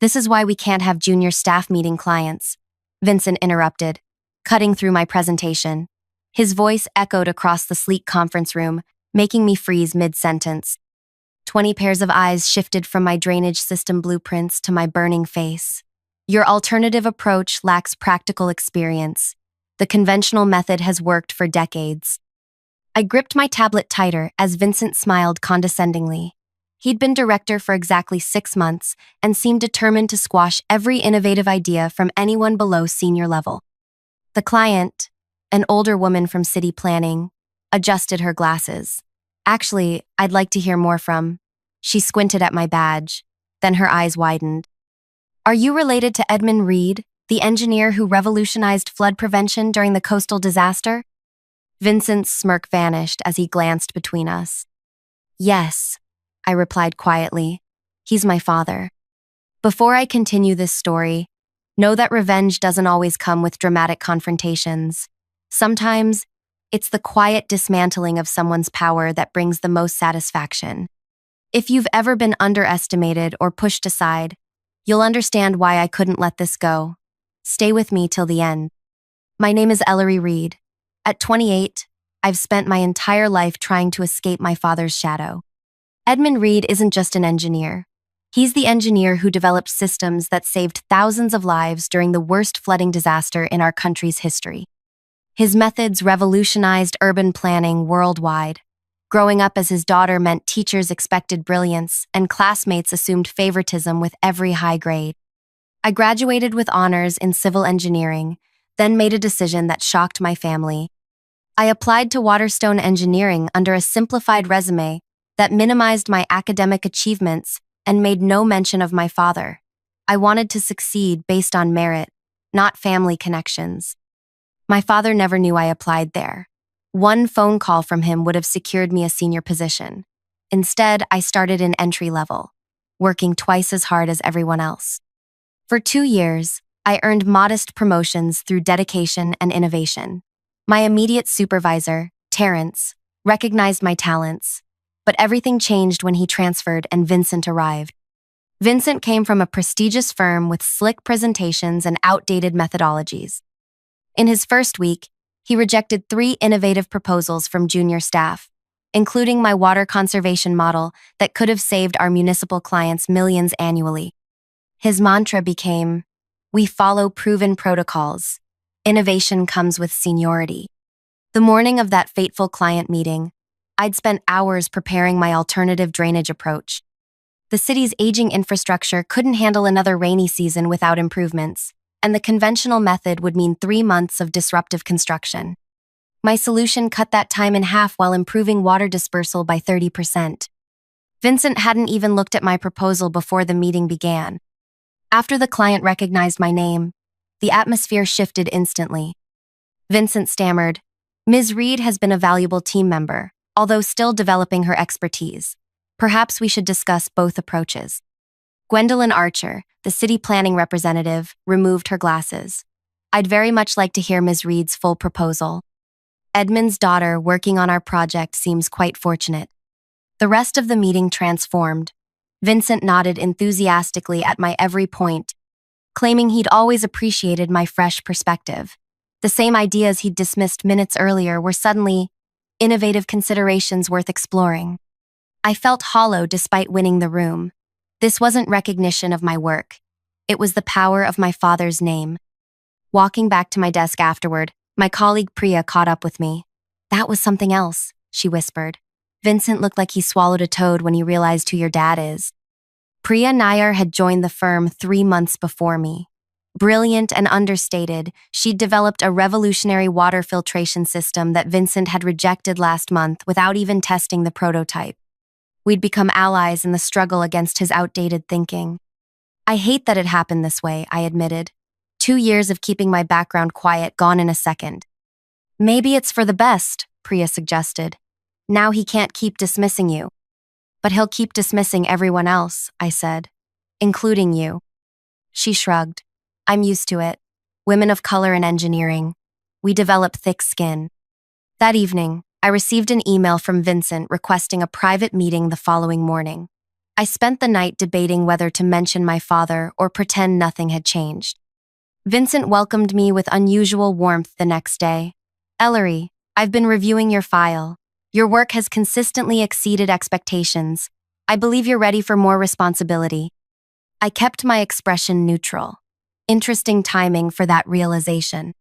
This is why we can't have junior staff meeting clients, Vincent interrupted, cutting through my presentation. His voice echoed across the sleek conference room, making me freeze mid-sentence. 20 pairs of eyes shifted from my drainage system blueprints to my burning face. Your alternative approach lacks practical experience. The conventional method has worked for decades. I gripped my tablet tighter as Vincent smiled condescendingly. He'd been director for exactly 6 months and seemed determined to squash every innovative idea from anyone below senior level. The client, an older woman from city planning, adjusted her glasses. Actually, I'd like to hear more from. She squinted at my badge, then her eyes widened. Are you related to Ellery Reed, the engineer who revolutionized flood prevention during the coastal disaster? Vincent's smirk vanished as he glanced between us. Yes, I replied quietly. He's my father. Before I continue this story, know that revenge doesn't always come with dramatic confrontations. Sometimes, it's the quiet dismantling of someone's power that brings the most satisfaction. If you've ever been underestimated or pushed aside, you'll understand why I couldn't let this go. Stay with me till the end. My name is Ellery Reed. At 28, I've spent my entire life trying to escape my father's shadow. Ellery Reed isn't just an engineer. He's the engineer who developed systems that saved thousands of lives during the worst flooding disaster in our country's history. His methods revolutionized urban planning worldwide. Growing up as his daughter meant teachers expected brilliance and classmates assumed favoritism with every high grade. I graduated with honors in civil engineering, then made a decision that shocked my family. I applied to Waterstone Engineering under a simplified resume that minimized my academic achievements and made no mention of my father. I wanted to succeed based on merit, not family connections. My father never knew I applied there. One phone call from him would have secured me a senior position. Instead, I started in entry level, working twice as hard as everyone else. For 2 years, I earned modest promotions through dedication and innovation. My immediate supervisor, Terrence, recognized my talents, but everything changed when he transferred and Vincent arrived. Vincent came from a prestigious firm with slick presentations and outdated methodologies. In his first week, he rejected 3 innovative proposals from junior staff, including my water conservation model that could have saved our municipal clients millions annually. His mantra became, "We follow proven protocols. Innovation comes with seniority." The morning of that fateful client meeting, I'd spent hours preparing my alternative drainage approach. The city's aging infrastructure couldn't handle another rainy season without improvements, and the conventional method would mean 3 months of disruptive construction. My solution cut that time in half while improving water dispersal by 30%. Vincent hadn't even looked at my proposal before the meeting began. After the client recognized my name, the atmosphere shifted instantly. Vincent stammered, "Ms. Reed has been a valuable team member, although still developing her expertise. Perhaps we should discuss both approaches." Gwendolyn Archer, the city planning representative, removed her glasses. "I'd very much like to hear Ms. Reed's full proposal. Edmund's daughter working on our project seems quite fortunate." The rest of the meeting transformed. Vincent nodded enthusiastically at my every point, claiming he'd always appreciated my fresh perspective. The same ideas he'd dismissed minutes earlier were suddenly innovative considerations worth exploring. I felt hollow despite winning the room. This wasn't recognition of my work. It was the power of my father's name. Walking back to my desk afterward, my colleague Priya caught up with me. "That was something else," she whispered. "Vincent looked like he swallowed a toad when he realized who your dad is." Priya Nair had joined the firm 3 months before me. Brilliant and understated, she'd developed a revolutionary water filtration system that Vincent had rejected last month without even testing the prototype. We'd become allies in the struggle against his outdated thinking. "I hate that it happened this way," I admitted. 2 years of keeping my background quiet gone in a second. "Maybe it's for the best," Priya suggested. "Now he can't keep dismissing you." "But he'll keep dismissing everyone else," I said, "including you." She shrugged. "I'm used to it. Women of color in engineering. We develop thick skin." That evening, I received an email from Vincent requesting a private meeting the following morning. I spent the night debating whether to mention my father or pretend nothing had changed. Vincent welcomed me with unusual warmth the next day. Ellery, I've been reviewing your file. Your work has consistently exceeded expectations. I believe you're ready for more responsibility. I kept my expression neutral. Interesting timing for that realization.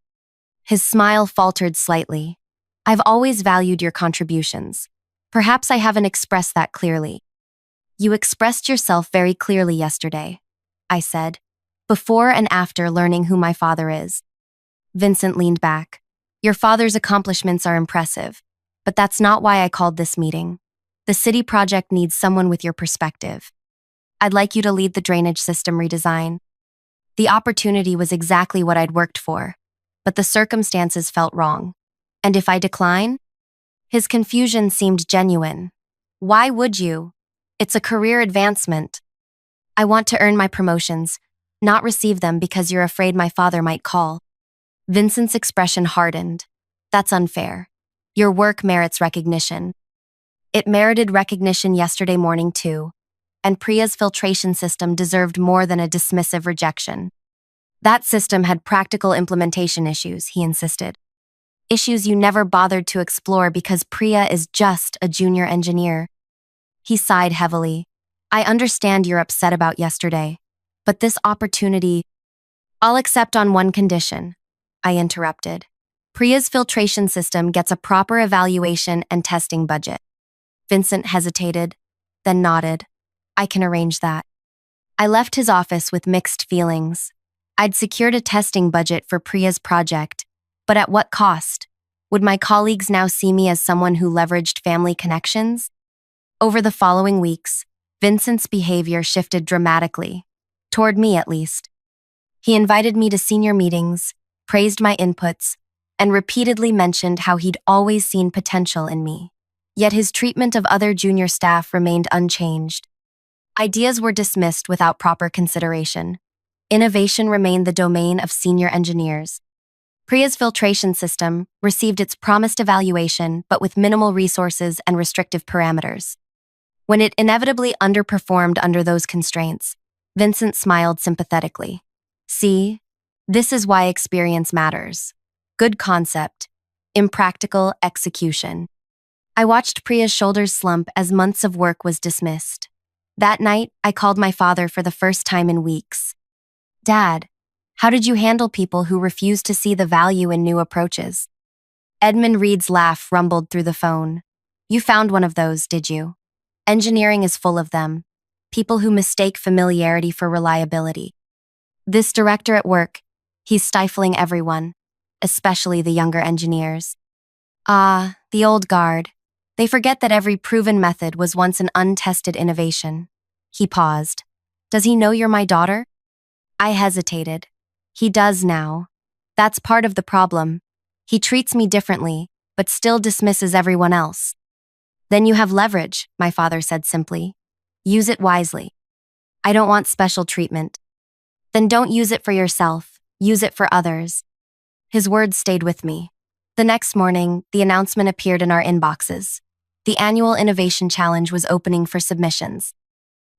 His smile faltered slightly. I've always valued your contributions. Perhaps I haven't expressed that clearly. You expressed yourself very clearly yesterday, I said, before and after learning who my father is. Vincent leaned back. Your father's accomplishments are impressive, but that's not why I called this meeting. The city project needs someone with your perspective. I'd like you to lead the drainage system redesign. The opportunity was exactly what I'd worked for, but the circumstances felt wrong. And if I decline? His confusion seemed genuine. Why would you? It's a career advancement. I want to earn my promotions, not receive them because you're afraid my father might call. Vincent's expression hardened. That's unfair. Your work merits recognition. It merited recognition yesterday morning too, and Priya's filtration system deserved more than a dismissive rejection. That system had practical implementation issues, he insisted. Issues you never bothered to explore because Priya is just a junior engineer. He sighed heavily. I understand you're upset about yesterday, but this opportunity— I'll accept on one condition, I interrupted. Priya's filtration system gets a proper evaluation and testing budget. Vincent hesitated, then nodded. I can arrange that. I left his office with mixed feelings. I'd secured a testing budget for Priya's project, but at what cost? Would my colleagues now see me as someone who leveraged family connections? Over the following weeks, Vincent's behavior shifted dramatically, toward me at least. He invited me to senior meetings, praised my inputs, and repeatedly mentioned how he'd always seen potential in me. Yet his treatment of other junior staff remained unchanged. Ideas were dismissed without proper consideration. Innovation remained the domain of senior engineers. Priya's filtration system received its promised evaluation but with minimal resources and restrictive parameters. When it inevitably underperformed under those constraints, Vincent smiled sympathetically. See, this is why experience matters. Good concept, impractical execution. I watched Priya's shoulders slump as months of work was dismissed. That night, I called my father for the first time in weeks. Dad, how did you handle people who refused to see the value in new approaches? Edmund Reed's laugh rumbled through the phone. You found one of those, did you? Engineering is full of them. People who mistake familiarity for reliability. This director at work, he's stifling everyone, especially the younger engineers. Ah, the old guard. They forget that every proven method was once an untested innovation. He paused. Does he know you're my daughter? I hesitated. He does now. That's part of the problem. He treats me differently, but still dismisses everyone else. Then you have leverage, my father said simply. Use it wisely. I don't want special treatment. Then don't use it for yourself. Use it for others. His words stayed with me. The next morning, the announcement appeared in our inboxes. The annual Innovation Challenge was opening for submissions.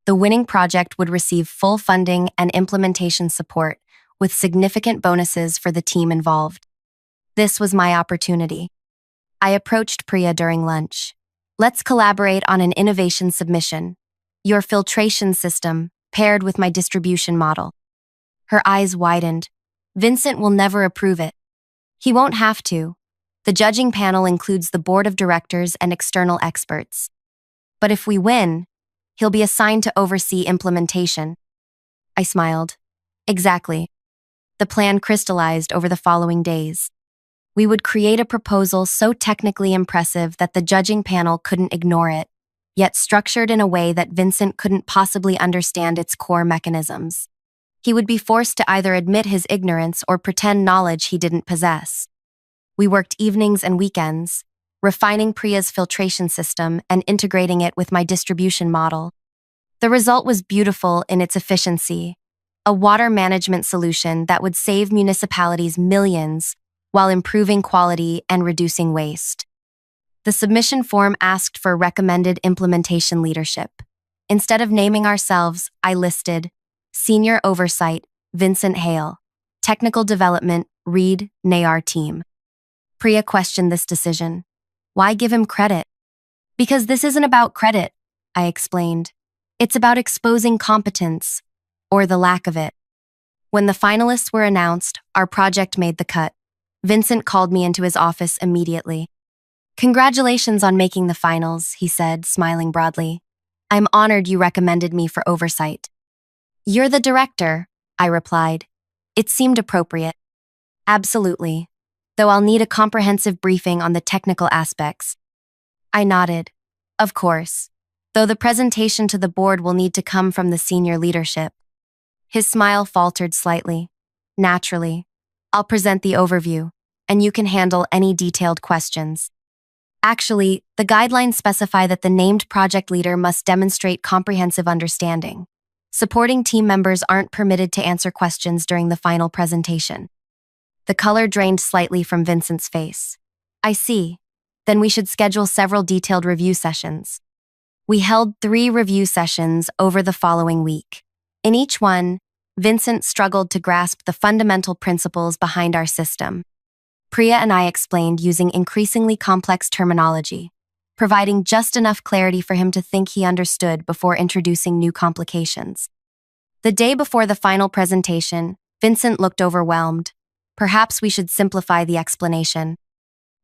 The winning project would receive full funding and implementation support, with significant bonuses for the team involved. This was my opportunity. I approached Priya during lunch. Let's collaborate on an innovation submission. Your filtration system, paired with my distribution model. Her eyes widened. Vincent will never approve it. He won't have to. The judging panel includes the board of directors and external experts. But if we win, he'll be assigned to oversee implementation. I smiled. Exactly. The plan crystallized over the following days. We would create a proposal so technically impressive that the judging panel couldn't ignore it, yet structured in a way that Vincent couldn't possibly understand its core mechanisms. He would be forced to either admit his ignorance or pretend knowledge he didn't possess. We worked evenings and weekends, refining Priya's filtration system and integrating it with my distribution model. The result was beautiful in its efficiency, a water management solution that would save municipalities millions while improving quality and reducing waste. The submission form asked for recommended implementation leadership. Instead of naming ourselves, I listed Senior Oversight, Vincent Hale, Technical Development, Reed, Nayar Team. Priya questioned this decision. Why give him credit? Because this isn't about credit, I explained. It's about exposing competence, or the lack of it. When the finalists were announced, our project made the cut. Vincent called me into his office immediately. Congratulations on making the finals, he said, smiling broadly. I'm honored you recommended me for oversight. You're the director, I replied. It seemed appropriate. Absolutely. Though I'll need a comprehensive briefing on the technical aspects. I nodded. Of course. Though the presentation to the board will need to come from the senior leadership. His smile faltered slightly. Naturally. I'll present the overview, and you can handle any detailed questions. Actually, the guidelines specify that the named project leader must demonstrate comprehensive understanding. Supporting team members aren't permitted to answer questions during the final presentation. The color drained slightly from Vincent's face. I see. Then we should schedule several detailed review sessions. We held 3 review sessions over the following week. In each one, Vincent struggled to grasp the fundamental principles behind our system. Priya and I explained using increasingly complex terminology, providing just enough clarity for him to think he understood before introducing new complications. The day before the final presentation, Vincent looked overwhelmed. Perhaps we should simplify the explanation.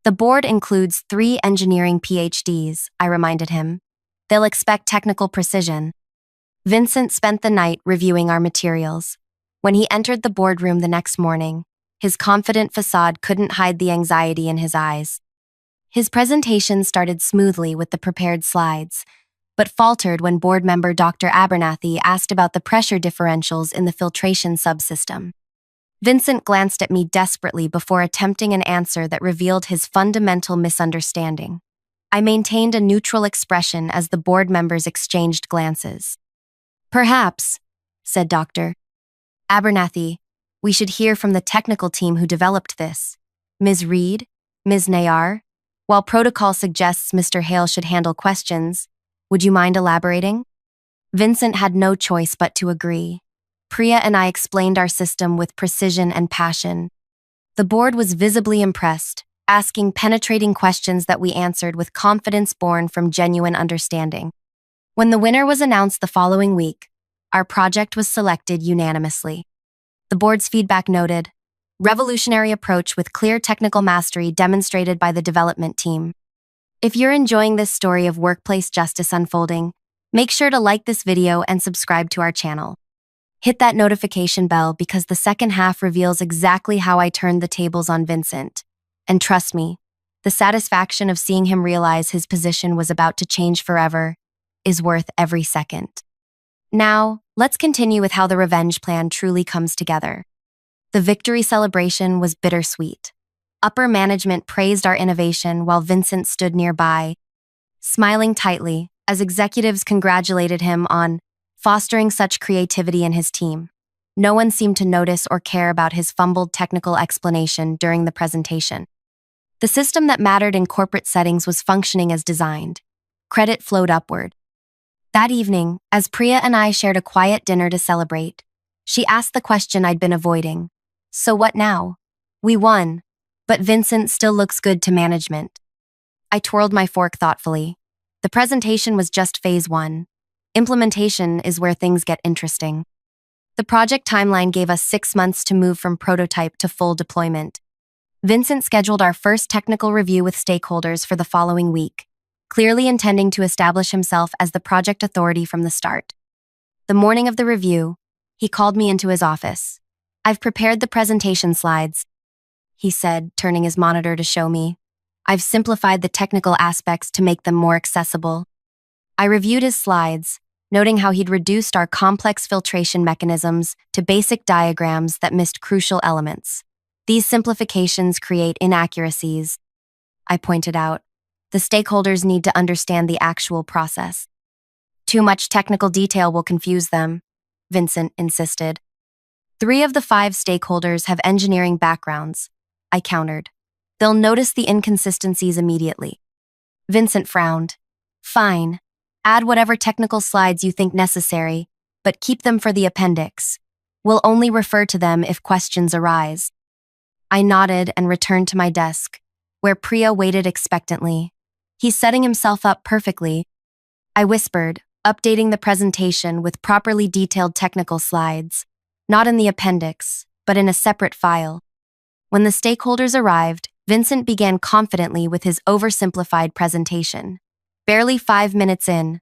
The board includes 3 engineering PhDs, I reminded him. They'll expect technical precision. Vincent spent the night reviewing our materials. When he entered the boardroom the next morning, his confident facade couldn't hide the anxiety in his eyes. His presentation started smoothly with the prepared slides, but faltered when board member Dr. Abernathy asked about the pressure differentials in the filtration subsystem. Vincent glanced at me desperately before attempting an answer that revealed his fundamental misunderstanding. I maintained a neutral expression as the board members exchanged glances. Perhaps, said Dr. Abernathy, we should hear from the technical team who developed this. Ms. Reed, Ms. Nayar, while protocol suggests Mr. Hale should handle questions, would you mind elaborating? Vincent had no choice but to agree. Priya and I explained our system with precision and passion. The board was visibly impressed, asking penetrating questions that we answered with confidence born from genuine understanding. When the winner was announced the following week, our project was selected unanimously. The board's feedback noted, revolutionary approach with clear technical mastery demonstrated by the development team. If you're enjoying this story of workplace justice unfolding, make sure to like this video and subscribe to our channel. Hit that notification bell because the second half reveals exactly how I turned the tables on Vincent. And trust me, the satisfaction of seeing him realize his position was about to change forever is worth every second. Now, let's continue with how the revenge plan truly comes together. The victory celebration was bittersweet. Upper management praised our innovation while Vincent stood nearby, smiling tightly as executives congratulated him on fostering such creativity in his team. No one seemed to notice or care about his fumbled technical explanation during the presentation. The system that mattered in corporate settings was functioning as designed. Credit flowed upward. That evening, as Priya and I shared a quiet dinner to celebrate, she asked the question I'd been avoiding. So what now? We won, but Vincent still looks good to management. I twirled my fork thoughtfully. The presentation was just phase 1. Implementation is where things get interesting. The project timeline gave us 6 months to move from prototype to full deployment. Vincent scheduled our first technical review with stakeholders for the following week, clearly intending to establish himself as the project authority from the start. The morning of the review, he called me into his office. I've prepared the presentation slides, he said, turning his monitor to show me. I've simplified the technical aspects to make them more accessible. I reviewed his slides, noting how he'd reduced our complex filtration mechanisms to basic diagrams that missed crucial elements. These simplifications create inaccuracies, I pointed out. The stakeholders need to understand the actual process. Too much technical detail will confuse them, Vincent insisted. 3 of the 5 stakeholders have engineering backgrounds, I countered. They'll notice the inconsistencies immediately. Vincent frowned. Fine. Add whatever technical slides you think necessary, but keep them for the appendix. We'll only refer to them if questions arise. I nodded and returned to my desk, where Priya waited expectantly. He's setting himself up perfectly, I whispered, updating the presentation with properly detailed technical slides, not in the appendix, but in a separate file. When the stakeholders arrived, Vincent began confidently with his oversimplified presentation. Barely 5 minutes in,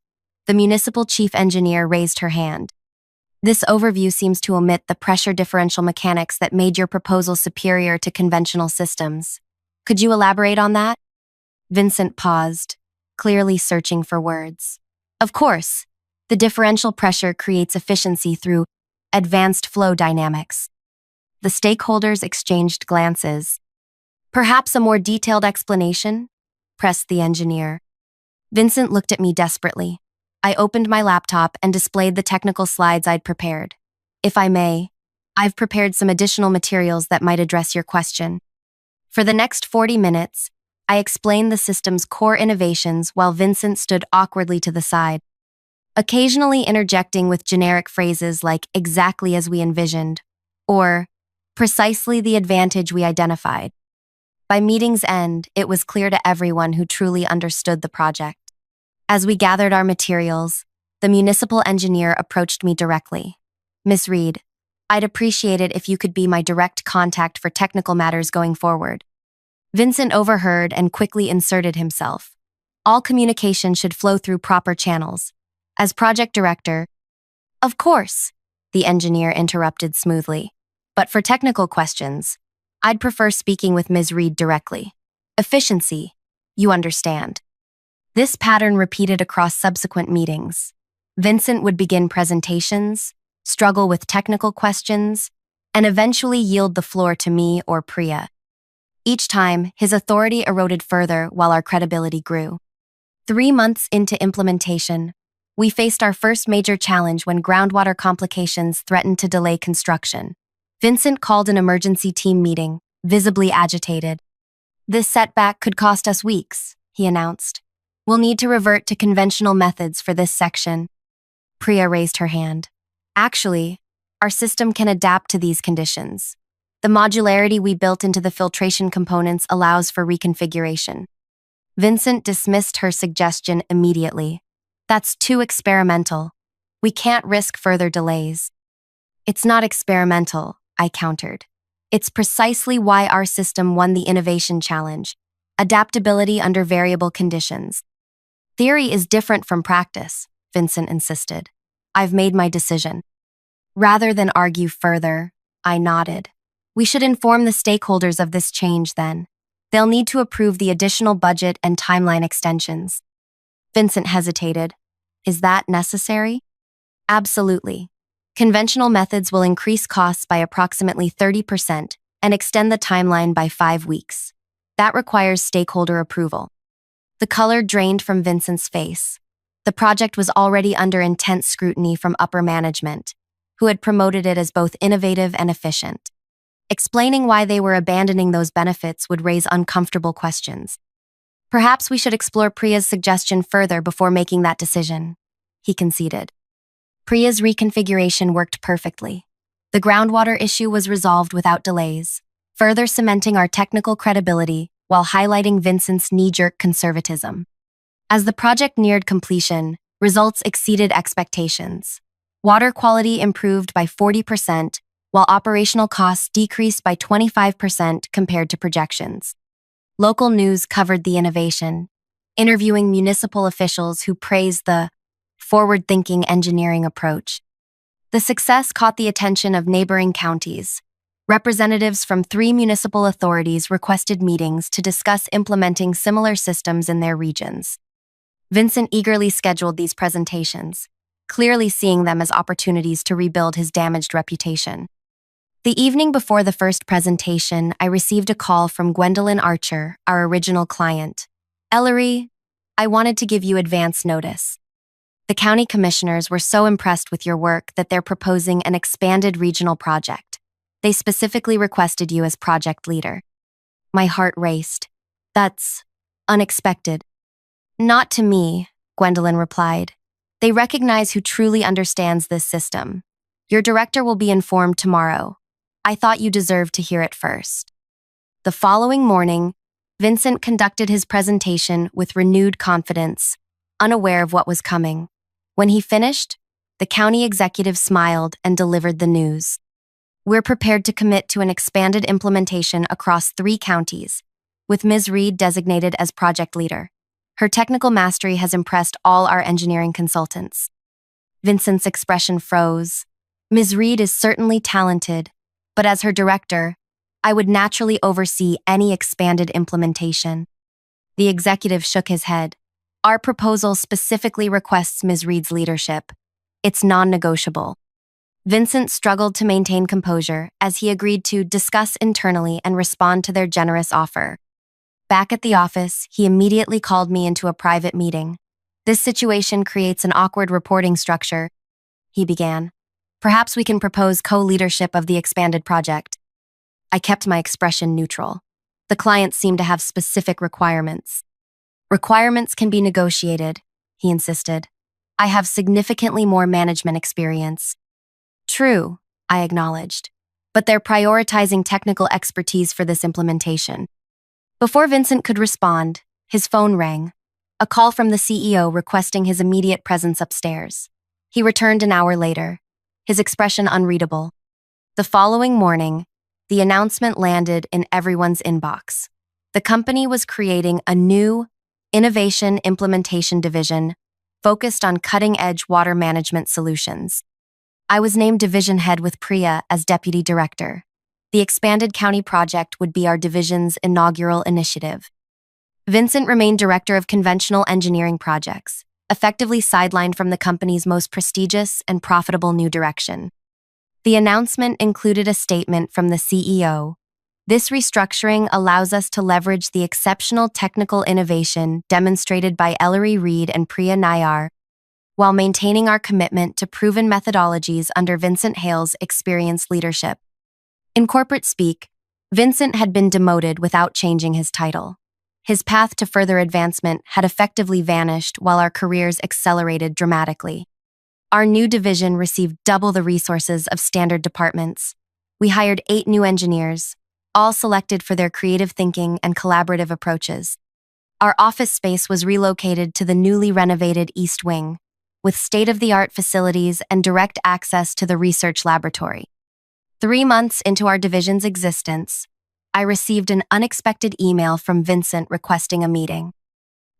the municipal chief engineer raised her hand. This overview seems to omit the pressure differential mechanics that made your proposal superior to conventional systems. Could you elaborate on that? Vincent paused, clearly searching for words. Of course, the differential pressure creates efficiency through advanced flow dynamics. The stakeholders exchanged glances. Perhaps a more detailed explanation? Pressed the engineer. Vincent looked at me desperately. I opened my laptop and displayed the technical slides I'd prepared. If I may, I've prepared some additional materials that might address your question. For the next 40 minutes, I explained the system's core innovations while Vincent stood awkwardly to the side, occasionally interjecting with generic phrases like exactly as we envisioned, or precisely the advantage we identified. By meeting's end, it was clear to everyone who truly understood the project. As we gathered our materials, the municipal engineer approached me directly. Miss Reed, I'd appreciate it if you could be my direct contact for technical matters going forward. Vincent overheard and quickly inserted himself. All communication should flow through proper channels. As project director, of course, the engineer interrupted smoothly. But for technical questions, I'd prefer speaking with Ms. Reed directly. Efficiency, you understand. This pattern repeated across subsequent meetings. Vincent would begin presentations, struggle with technical questions, and eventually yield the floor to me or Priya. Each time, his authority eroded further while our credibility grew. 3 months into implementation, we faced our first major challenge when groundwater complications threatened to delay construction. Vincent called an emergency team meeting, visibly agitated. This setback could cost us weeks, he announced. We'll need to revert to conventional methods for this section. Priya raised her hand. Actually, our system can adapt to these conditions. The modularity we built into the filtration components allows for reconfiguration. Vincent dismissed her suggestion immediately. That's too experimental. We can't risk further delays. It's not experimental, I countered. It's precisely why our system won the innovation challenge. Adaptability under variable conditions. Theory is different from practice, Vincent insisted. I've made my decision. Rather than argue further, I nodded. We should inform the stakeholders of this change then. They'll need to approve the additional budget and timeline extensions. Vincent hesitated. Is that necessary? Absolutely. Conventional methods will increase costs by approximately 30% and extend the timeline by 5 weeks. That requires stakeholder approval. The color drained from Vincent's face. The project was already under intense scrutiny from upper management, who had promoted it as both innovative and efficient. Explaining why they were abandoning those benefits would raise uncomfortable questions. Perhaps we should explore Priya's suggestion further before making that decision, he conceded. Priya's reconfiguration worked perfectly. The groundwater issue was resolved without delays, further cementing our technical credibility while highlighting Vincent's knee-jerk conservatism. As the project neared completion, results exceeded expectations. Water quality improved by 40%, while operational costs decreased by 25% compared to projections. Local news covered the innovation, interviewing municipal officials who praised the forward-thinking engineering approach. The success caught the attention of neighboring counties. Representatives from 3 municipal authorities requested meetings to discuss implementing similar systems in their regions. Vincent eagerly scheduled these presentations, clearly seeing them as opportunities to rebuild his damaged reputation. The evening before the first presentation, I received a call from Gwendolyn Archer, our original client. Ellery, I wanted to give you advance notice. The county commissioners were so impressed with your work that they're proposing an expanded regional project. They specifically requested you as project leader. My heart raced. That's unexpected. Not to me, Gwendolyn replied. They recognize who truly understands this system. Your director will be informed tomorrow. I thought you deserved to hear it first. The following morning, Vincent conducted his presentation with renewed confidence, unaware of what was coming. When he finished, the county executive smiled and delivered the news. We're prepared to commit to an expanded implementation across 3 counties, with Ms. Reed designated as project leader. Her technical mastery has impressed all our engineering consultants. Vincent's expression froze. Ms. Reed is certainly talented, but as her director, I would naturally oversee any expanded implementation. The executive shook his head. Our proposal specifically requests Ms. Reed's leadership. It's non-negotiable. Vincent struggled to maintain composure as he agreed to discuss internally and respond to their generous offer. Back at the office, he immediately called me into a private meeting. This situation creates an awkward reporting structure, he began. Perhaps we can propose co-leadership of the expanded project. I kept my expression neutral. The client seemed to have specific requirements. Requirements can be negotiated, he insisted. I have significantly more management experience. True, I acknowledged, but they're prioritizing technical expertise for this implementation. Before Vincent could respond, his phone rang. A call from the CEO requesting his immediate presence upstairs. He returned an hour later, his expression unreadable. The following morning, the announcement landed in everyone's inbox. The company was creating a new innovation implementation division focused on cutting-edge water management solutions. I was named division head with Priya as deputy director. The expanded county project would be our division's inaugural initiative. Vincent remained director of conventional engineering projects, effectively sidelined from the company's most prestigious and profitable new direction. The announcement included a statement from the CEO. This restructuring allows us to leverage the exceptional technical innovation demonstrated by Ellery Reed and Priya Nayar, while maintaining our commitment to proven methodologies under Vincent Hale's experienced leadership. In corporate speak, Vincent had been demoted without changing his title. His path to further advancement had effectively vanished while our careers accelerated dramatically. Our new division received double the resources of standard departments. We hired 8 new engineers, all selected for their creative thinking and collaborative approaches. Our office space was relocated to the newly renovated East Wing, with state-of-the-art facilities and direct access to the research laboratory. 3 months into our division's existence, I received an unexpected email from Vincent requesting a meeting.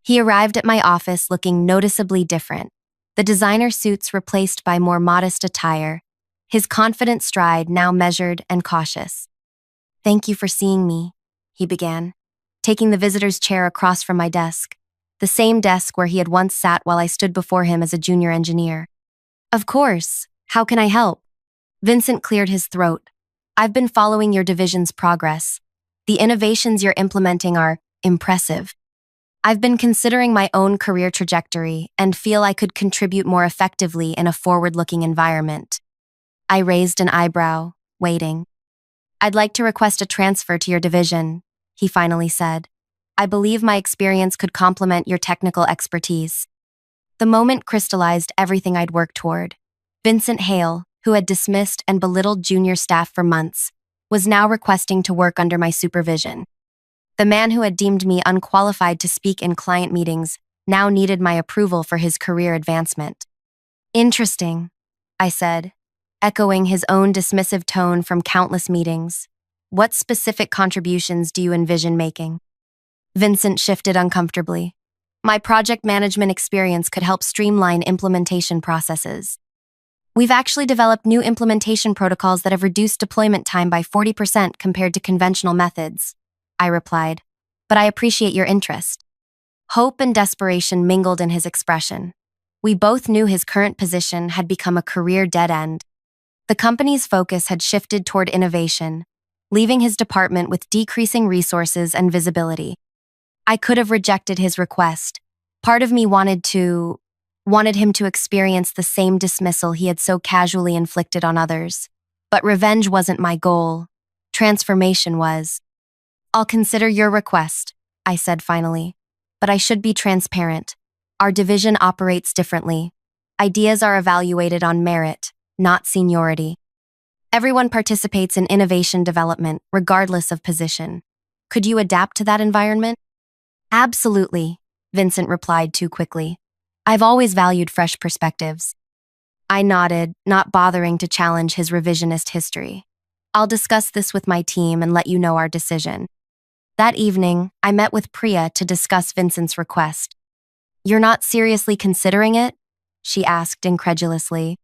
He arrived at my office looking noticeably different, the designer suits replaced by more modest attire, his confident stride now measured and cautious. "Thank you for seeing me," he began, taking the visitor's chair across from my desk, the same desk where he had once sat while I stood before him as a junior engineer. "Of course, how can I help?" Vincent cleared his throat. "I've been following your division's progress. The innovations you're implementing are impressive. I've been considering my own career trajectory and feel I could contribute more effectively in a forward-looking environment." I raised an eyebrow, waiting. "I'd like to request a transfer to your division," he finally said. "I believe my experience could complement your technical expertise." The moment crystallized everything I'd worked toward. Vincent Hale, who had dismissed and belittled junior staff for months, was now requesting to work under my supervision. The man who had deemed me unqualified to speak in client meetings now needed my approval for his career advancement. "Interesting," I said, echoing his own dismissive tone from countless meetings. "What specific contributions do you envision making?" Vincent shifted uncomfortably. "My project management experience could help streamline implementation processes. We've actually developed new implementation protocols that have reduced deployment time by 40% compared to conventional methods," I replied, "but I appreciate your interest." Hope and desperation mingled in his expression. We both knew his current position had become a career dead end. The company's focus had shifted toward innovation, leaving his department with decreasing resources and visibility. I could have rejected his request. Part of me wanted him to experience the same dismissal he had so casually inflicted on others. But revenge wasn't my goal. Transformation was. "I'll consider your request," I said finally. "But I should be transparent. Our division operates differently. Ideas are evaluated on merit, not seniority. Everyone participates in innovation development, regardless of position. Could you adapt to that environment? Absolutely, Vincent replied too quickly. I've always valued fresh perspectives. I nodded, not bothering to challenge his revisionist history. I'll discuss this with my team and let you know our decision. That evening, I met with Priya to discuss Vincent's request. You're not seriously considering it? She asked incredulously.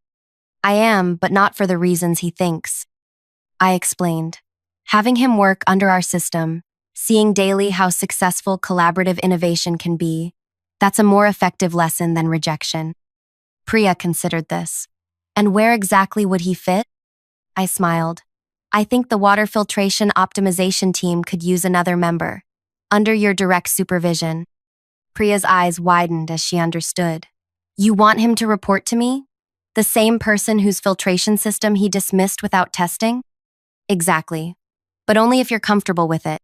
I am, but not for the reasons he thinks. I explained. Having him work under our system, seeing daily how successful collaborative innovation can be, that's a more effective lesson than rejection. Priya considered this. And where exactly would he fit? I smiled. I think the water filtration optimization team could use another member, under your direct supervision. Priya's eyes widened as she understood. You want him to report to me? The same person whose filtration system he dismissed without testing? Exactly. But only if you're comfortable with it.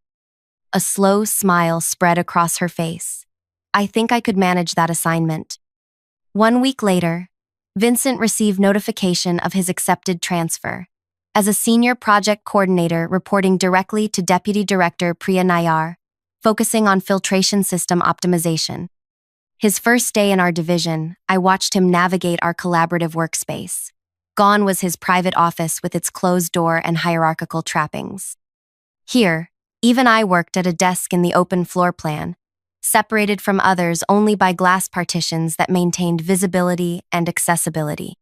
A slow smile spread across her face. I think I could manage that assignment. 1 week later, Vincent received notification of his accepted transfer. As a senior project coordinator reporting directly to Deputy Director Priya Nayar, focusing on filtration system optimization. His first day in our division, I watched him navigate our collaborative workspace. Gone was his private office with its closed door and hierarchical trappings. Here, even I worked at a desk in the open floor plan, separated from others only by glass partitions that maintained visibility and accessibility.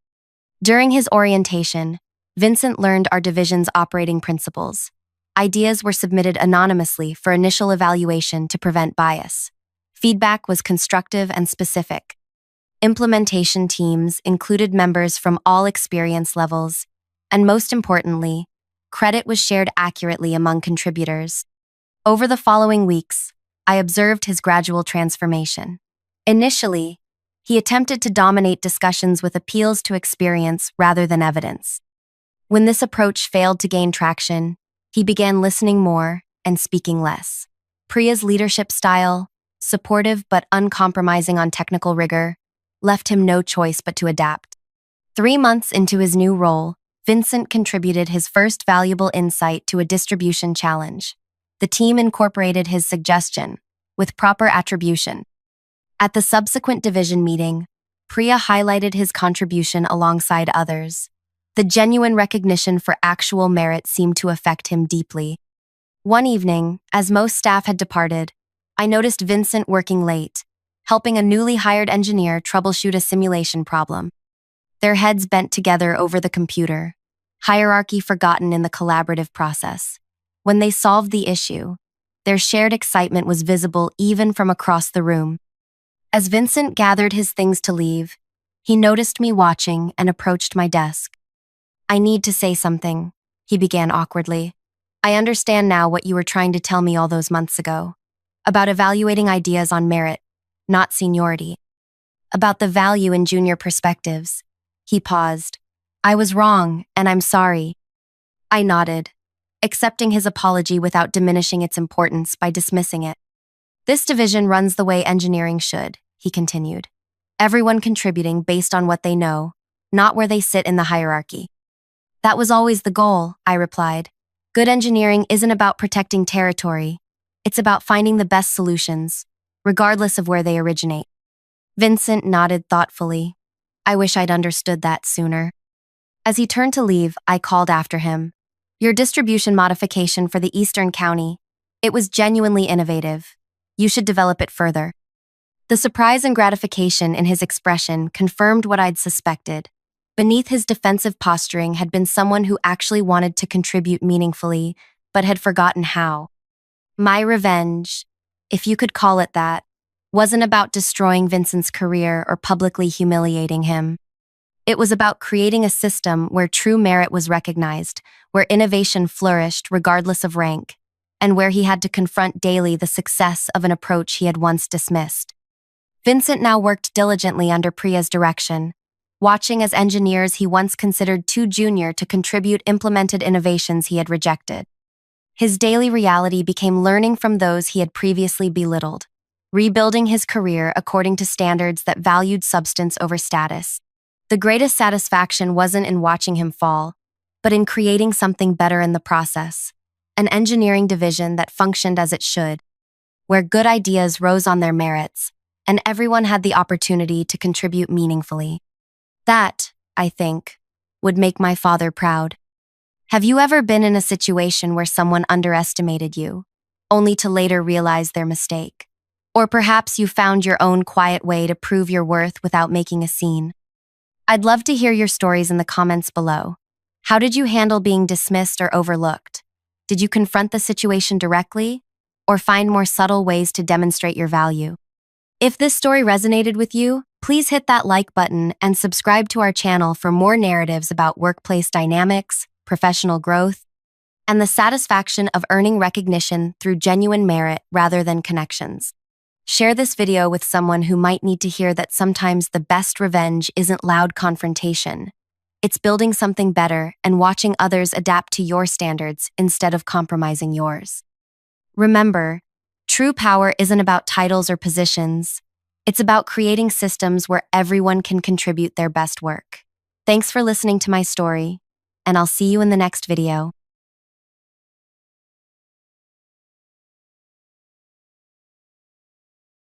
During his orientation, Vincent learned our division's operating principles. Ideas were submitted anonymously for initial evaluation to prevent bias. Feedback was constructive and specific. Implementation teams included members from all experience levels, and most importantly, credit was shared accurately among contributors. Over the following weeks, I observed his gradual transformation. Initially, he attempted to dominate discussions with appeals to experience rather than evidence. When this approach failed to gain traction, he began listening more and speaking less. Priya's leadership style, supportive but uncompromising on technical rigor, left him no choice but to adapt. 3 months into his new role, Vincent contributed his first valuable insight to a distribution challenge. The team incorporated his suggestion, with proper attribution. At the subsequent division meeting, Priya highlighted his contribution alongside others. The genuine recognition for actual merit seemed to affect him deeply. One evening, as most staff had departed, I noticed Vincent working late, helping a newly hired engineer troubleshoot a simulation problem. Their heads bent together over the computer, hierarchy forgotten in the collaborative process. When they solved the issue, their shared excitement was visible even from across the room. As Vincent gathered his things to leave, he noticed me watching and approached my desk. I need to say something, he began awkwardly. I understand now what you were trying to tell me all those months ago. About evaluating ideas on merit, not seniority. About the value in junior perspectives. He paused. I was wrong, and I'm sorry. I nodded, accepting his apology without diminishing its importance by dismissing it. This division runs the way engineering should, he continued. Everyone contributing based on what they know, not where they sit in the hierarchy. That was always the goal, I replied. Good engineering isn't about protecting territory. It's about finding the best solutions, regardless of where they originate. Vincent nodded thoughtfully. I wish I'd understood that sooner. As he turned to leave, I called after him. Your distribution modification for the Eastern County. It was genuinely innovative. You should develop it further. The surprise and gratification in his expression confirmed what I'd suspected. Beneath his defensive posturing had been someone who actually wanted to contribute meaningfully, but had forgotten how. My revenge, if you could call it that, wasn't about destroying Vincent's career or publicly humiliating him. It was about creating a system where true merit was recognized, where innovation flourished regardless of rank, and where he had to confront daily the success of an approach he had once dismissed. Vincent now worked diligently under Priya's direction, watching as engineers he once considered too junior to contribute implemented innovations he had rejected. His daily reality became learning from those he had previously belittled, rebuilding his career according to standards that valued substance over status. The greatest satisfaction wasn't in watching him fall, but in creating something better in the process, an engineering division that functioned as it should, where good ideas rose on their merits, and everyone had the opportunity to contribute meaningfully. That, I think, would make my father proud. Have you ever been in a situation where someone underestimated you, only to later realize their mistake? Or perhaps you found your own quiet way to prove your worth without making a scene? I'd love to hear your stories in the comments below. How did you handle being dismissed or overlooked? Did you confront the situation directly, or find more subtle ways to demonstrate your value? If this story resonated with you, please hit that like button and subscribe to our channel for more narratives about workplace dynamics, professional growth, and the satisfaction of earning recognition through genuine merit rather than connections. Share this video with someone who might need to hear that sometimes the best revenge isn't loud confrontation. It's building something better and watching others adapt to your standards instead of compromising yours. Remember, true power isn't about titles or positions. It's about creating systems where everyone can contribute their best work. Thanks for listening to my story, and I'll see you in the next video.